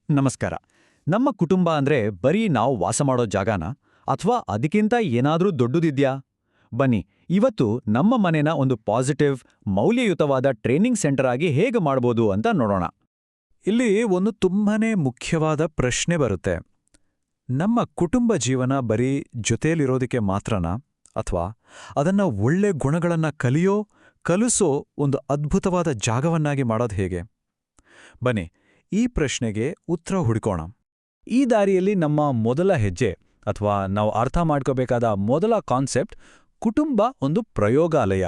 ನಮಸ್ಕಾರ. ನಮ್ಮ ಕುಟುಂಬ ಅಂದ್ರೆ ಬರೀ ನಾವು ವಾಸ ಮಾಡೋ ಜಾಗನ ಅಥವಾ ಅದಕ್ಕಿಂತ ಏನಾದ್ರೂ ದೊಡ್ಡದಿದ್ಯಾ? ಬನ್ನಿ, ಇವತ್ತು ನಮ್ಮ ಮನೆನ ಒಂದು ಪಾಸಿಟಿವ್, ಮೌಲ್ಯಯುತವಾದ ಟ್ರೈನಿಂಗ್ ಸೆಂಟರ್ ಆಗಿ ಹೇಗೆ ಮಾಡ್ಬೋದು ಅಂತ ನೋಡೋಣ. ಇಲ್ಲಿ ಒಂದು ತುಂಬಾನೇ ಮುಖ್ಯವಾದ ಪ್ರಶ್ನೆ ಬರುತ್ತೆ. ನಮ್ಮ ಕುಟುಂಬ ಜೀವನ ಬರೀ ಜೊತೆಯಲ್ಲಿರೋದಕ್ಕೆ ಮಾತ್ರನಾ? ಅಥವಾ ಅದನ್ನ ಒಳ್ಳೆ ಗುಣಗಳನ್ನ ಕಲಿಸೋ ಒಂದು ಅದ್ಭುತವಾದ ಜಾಗವನ್ನಾಗಿ ಮಾಡೋದು ಹೇಗೆ? ಬನ್ನಿ, ಈ ಪ್ರಶ್ನೆಗೆ ಉತ್ತರ ಹುಡುಕೋಣ. ಈ ದಾರಿಯಲ್ಲಿ ನಮ್ಮ ಮೊದಲ ಹೆಜ್ಜೆ ಅಥವಾ ನಾವು ಅರ್ಥ ಮಾಡ್ಕೋಬೇಕಾದ ಮೊದಲ ಕಾನ್ಸೆಪ್ಟ್, ಕುಟುಂಬ ಒಂದು ಪ್ರಯೋಗಾಲಯ.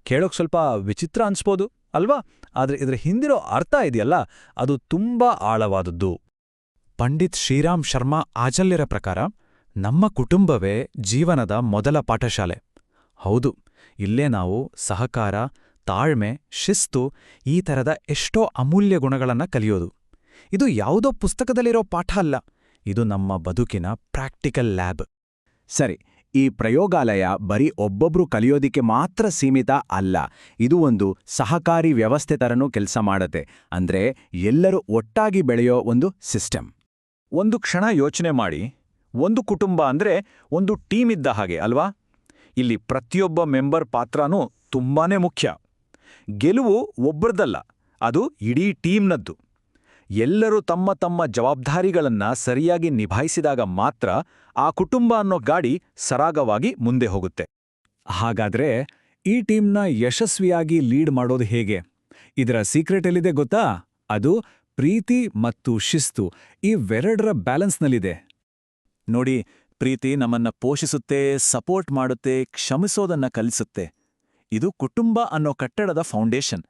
ಕೇಳೋಕ್ ಸ್ವಲ್ಪ ವಿಚಿತ್ರ ಅನ್ಸ್ಬೋದು ಅಲ್ವಾ? ಆದ್ರೆ ಇದರ ಹಿಂದಿರೋ ಅರ್ಥ ಇದೆಯಲ್ಲ, ಅದು ತುಂಬಾ ಆಳವಾದದ್ದು. ಪಂಡಿತ್ ಶ್ರೀರಾಮ್ ಶರ್ಮಾ ಆಚಾರ್ಯರ ಪ್ರಕಾರ ನಮ್ಮ ಕುಟುಂಬವೇ ಜೀವನದ ಮೊದಲ ಪಾಠಶಾಲೆ. ಹೌದು, ಇಲ್ಲೇ ನಾವು ಸಹಕಾರ, ತಾಳ್ಮೆ, ಶಿಸ್ತು, ಈ ಥರದ ಎಷ್ಟೋ ಅಮೂಲ್ಯ ಗುಣಗಳನ್ನ ಕಲಿಯೋದು. ಇದು ಯಾವುದೋ ಪುಸ್ತಕದಲ್ಲಿರೋ ಪಾಠ ಅಲ್ಲ, ಇದು ನಮ್ಮ ಬದುಕಿನ ಪ್ರಾಕ್ಟಿಕಲ್ ಲ್ಯಾಬ್. ಸರಿ, ಈ ಪ್ರಯೋಗಾಲಯ ಬರೀ ಒಬ್ಬೊಬ್ರು ಕಲಿಯೋದಿಕ್ಕೆ ಮಾತ್ರ ಸೀಮಿತ ಅಲ್ಲ. ಇದು ಒಂದು ಸಹಕಾರಿ ವ್ಯವಸ್ಥೆ ಥರನೂ ಕೆಲಸ ಮಾಡತ್ತೆ. ಅಂದ್ರೆ ಎಲ್ಲರೂ ಒಟ್ಟಾಗಿ ಬೆಳೆಯೋ ಒಂದು ಸಿಸ್ಟಮ್. ಒಂದು ಕ್ಷಣ ಯೋಚನೆ ಮಾಡಿ, ಒಂದು ಕುಟುಂಬ ಅಂದ್ರೆ ಒಂದು ಟೀಮ್ ಇದ್ದ ಹಾಗೆ ಅಲ್ವಾ? ಇಲ್ಲಿ ಪ್ರತಿಯೊಬ್ಬ ಮೆಂಬರ್ ಪಾತ್ರನೂ ತುಂಬಾನೇ ಮುಖ್ಯ. ಗೆಲುವು ಒಬ್ಬರದಲ್ಲ, ಅದು ಇಡೀ ಟೀಮ್ನದ್ದು. ಎಲ್ಲರೂ ತಮ್ಮ ತಮ್ಮ ಜವಾಬ್ದಾರಿಗಳನ್ನ ಸರಿಯಾಗಿ ನಿಭಾಯಿಸಿದಾಗ ಮಾತ್ರ ಆ ಕುಟುಂಬ ಅನ್ನೋ ಗಾಡಿ ಸರಾಗವಾಗಿ ಮುಂದೆ ಹೋಗುತ್ತೆ. ಹಾಗಾದ್ರೆ ಈ ಟೀಮ್ನ ಯಶಸ್ವಿಯಾಗಿ ಲೀಡ್ ಮಾಡೋದು ಹೇಗೆ? ಇದರ ಸೀಕ್ರೆಟ್ ಎಲ್ಲಿದೆ ಗೊತ್ತಾ? ಅದು ಪ್ರೀತಿ ಮತ್ತು ಶಿಸ್ತು, ಇವೆರಡರ ಬ್ಯಾಲೆನ್ಸ್ನಲ್ಲಿದೆ. ನೋಡಿ, ಪ್ರೀತಿ ನಮ್ಮನ್ನ ಪೋಷಿಸುತ್ತೆ, ಸಪೋರ್ಟ್ ಮಾಡುತ್ತೆ, ಕ್ಷಮಿಸೋದನ್ನ ಕಲಿಸುತ್ತೆ. ಇದು ಕುಟುಂಬ ಅನ್ನೋ ಕಟ್ಟಡದ ಫೌಂಡೇಶನ್.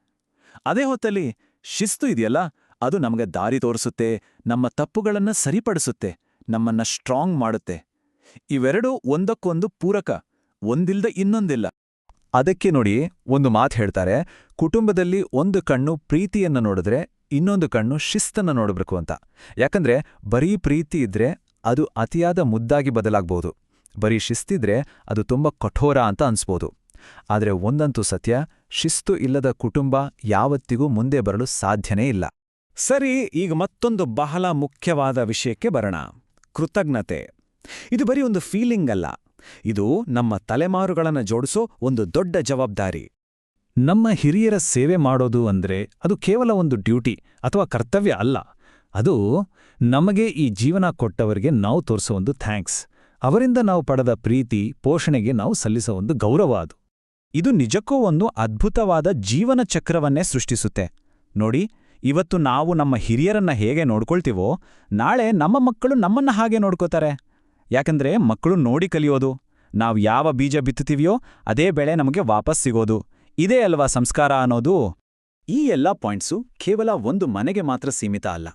ಅದೇ ಹೊತ್ತಲ್ಲಿ ಶಿಸ್ತು ಇದೆಯಲ್ಲ, ಅದು ನಮಗೆ ದಾರಿ ತೋರಿಸುತ್ತೆ, ನಮ್ಮ ತಪ್ಪುಗಳನ್ನ ಸರಿಪಡಿಸುತ್ತೆ, ನಮ್ಮನ್ನ ಸ್ಟ್ರಾಂಗ್ ಮಾಡುತ್ತೆ. ಇವೆರಡೂ ಒಂದಕ್ಕೊಂದು ಪೂರಕ, ಒಂದಿಲ್ದ ಇನ್ನೊಂದಿಲ್ಲ. ಅದಕ್ಕೆ ನೋಡಿ, ಒಂದು ಮಾತು ಹೇಳ್ತಾರೆ, ಕುಟುಂಬದಲ್ಲಿ ಒಂದು ಕಣ್ಣು ಪ್ರೀತಿಯನ್ನ ನೋಡಿದ್ರೆ ಇನ್ನೊಂದು ಕಣ್ಣು ಶಿಸ್ತನ್ನ ನೋಡಬೇಕು ಅಂತ. ಯಾಕಂದ್ರೆ ಬರೀ ಪ್ರೀತಿ ಇದ್ರೆ ಅದು ಅತಿಯಾದ ಮುದ್ದಾಗಿ ಬದಲಾಗ್ಬೋದು, ಬರೀ ಶಿಸ್ತಿದ್ರೆ ಅದು ತುಂಬ ಕಠೋರ ಅಂತ ಅನ್ಸ್ಬೋದು. ಆದರೆ ಒಂದಂತೂ ಸತ್ಯ, ಶಿಸ್ತು ಇಲ್ಲದ ಕುಟುಂಬ ಯಾವತ್ತಿಗೂ ಮುಂದೆ ಬರಲು ಸಾಧ್ಯನೇ ಇಲ್ಲ. ಸರಿ, ಈಗ ಮತ್ತೊಂದು ಬಹಳ ಮುಖ್ಯವಾದ ವಿಷಯಕ್ಕೆ ಬರೋಣ. ಕೃತಜ್ಞತೆ. ಇದು ಬರೀ ಒಂದು ಫೀಲಿಂಗ್ ಅಲ್ಲ, ಇದು ನಮ್ಮ ತಲೆಮಾರುಗಳನ್ನು ಜೋಡಿಸೋ ಒಂದು ದೊಡ್ಡ ಜವಾಬ್ದಾರಿ. ನಮ್ಮ ಹಿರಿಯರ ಸೇವೆ ಮಾಡೋದು ಅಂದ್ರೆ ಅದು ಕೇವಲ ಒಂದು ಡ್ಯೂಟಿ ಅಥವಾ ಕರ್ತವ್ಯ ಅಲ್ಲ. ಅದು ನಮಗೆ ಈ ಜೀವನ ಕೊಟ್ಟವರಿಗೆ ನಾವು ತೋರಿಸೋ ಒಂದು ಥ್ಯಾಂಕ್ಸ್. ಅವರಿಂದ ನಾವು ಪಡೆದ ಪ್ರೀತಿ, ಪೋಷಣೆಗೆ ನಾವು ಸಲ್ಲಿಸೋ ಒಂದು ಗೌರವ ಅದು. ಇದು ನಿಜಕ್ಕೂ ಒಂದು ಅದ್ಭುತವಾದ ಜೀವನ ಚಕ್ರವನ್ನೇ ಸೃಷ್ಟಿಸುತ್ತೆ. ನೋಡಿ, ಇವತ್ತು ನಾವು ನಮ್ಮ ಹಿರಿಯರನ್ನ ಹೇಗೆ ನೋಡ್ಕೊಳ್ತೀವೋ, ನಾಳೆ ನಮ್ಮ ಮಕ್ಕಳು ನಮ್ಮನ್ನ ಹಾಗೆ ನೋಡ್ಕೋತಾರೆ. ಯಾಕಂದ್ರೆ ಮಕ್ಕಳು ನೋಡಿ ಕಲಿಯೋದು. ನಾವು ಯಾವ ಬೀಜ ಬಿತ್ತುತ್ತೀವಿಯೋ ಅದೇ ಬೆಳೆ ನಮಗೆ ವಾಪಸ್ ಸಿಗೋದು. ಇದೇ ಅಲ್ವಾ ಸಂಸ್ಕಾರ ಅನ್ನೋದು? ಈ ಎಲ್ಲ ಪಾಯಿಂಟ್ಸು ಕೇವಲ ಒಂದು ಮನೆಗೆ ಮಾತ್ರ ಸೀಮಿತ ಅಲ್ಲ.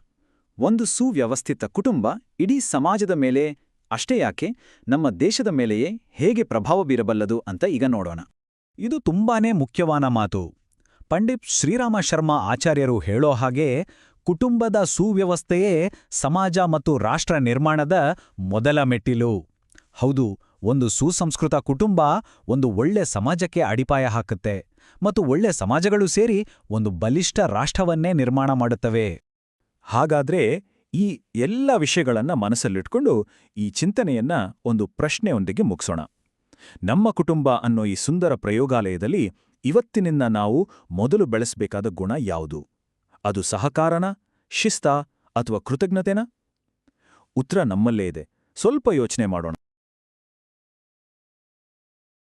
ಒಂದು ಸುವ್ಯವಸ್ಥಿತ ಕುಟುಂಬ ಇಡೀ ಸಮಾಜದ ಮೇಲೆ, ಅಷ್ಟೇ ಯಾಕೆ ನಮ್ಮ ದೇಶದ ಮೇಲೆಯೇ ಹೇಗೆ ಪ್ರಭಾವ ಬೀರಬಲ್ಲದು ಅಂತ ಈಗ ನೋಡೋಣ. ಇದು ತುಂಬಾನೇ ಮುಖ್ಯವಾದ ಮಾತು. ಪಂಡಿತ್ ಶ್ರೀರಾಮ ಶರ್ಮಾ ಆಚಾರ್ಯರು ಹೇಳೋ ಹಾಗೆ, ಕುಟುಂಬದ ಸುವ್ಯವಸ್ಥೆಯೇ ಸಮಾಜ ಮತ್ತು ರಾಷ್ಟ್ರ ನಿರ್ಮಾಣದ ಮೊದಲ ಮೆಟ್ಟಿಲು. ಹೌದು, ಒಂದು ಸುಸಂಸ್ಕೃತ ಕುಟುಂಬ ಒಂದು ಒಳ್ಳೆ ಸಮಾಜಕ್ಕೆ ಅಡಿಪಾಯ ಹಾಕುತ್ತೆ, ಮತ್ತು ಒಳ್ಳೆ ಸಮಾಜಗಳು ಸೇರಿ ಒಂದು ಬಲಿಷ್ಠ ರಾಷ್ಟ್ರವನ್ನೇ ನಿರ್ಮಾಣ ಮಾಡುತ್ತವೆ. ಹಾಗಾದ್ರೆ ಈ ಎಲ್ಲ ವಿಷಯಗಳನ್ನ ಮನಸ್ಸಲ್ಲಿಟ್ಕೊಂಡು ಈ ಚಿಂತನೆಯನ್ನ ಒಂದು ಪ್ರಶ್ನೆಯೊಂದಿಗೆ ಮುಗಿಸೋಣ. ನಮ್ಮ ಕುಟುಂಬ ಅನ್ನೋ ಈ ಸುಂದರ ಪ್ರಯೋಗಾಲಯದಲ್ಲಿ ಇವತ್ತಿನಿಂದ ನಾವು ಮೊದಲು ಬೆಳೆಸಬೇಕಾದ ಗುಣ ಯಾವುದು? ಅದು ಸಹಕಾರನ, ಶಿಸ್ತಾ ಅಥವಾ ಕೃತಜ್ಞತೆನಾ? ಉತ್ತರ ನಮ್ಮಲ್ಲೇ ಇದೆ. ಸ್ವಲ್ಪ ಯೋಚನೆ ಮಾಡೋಣ.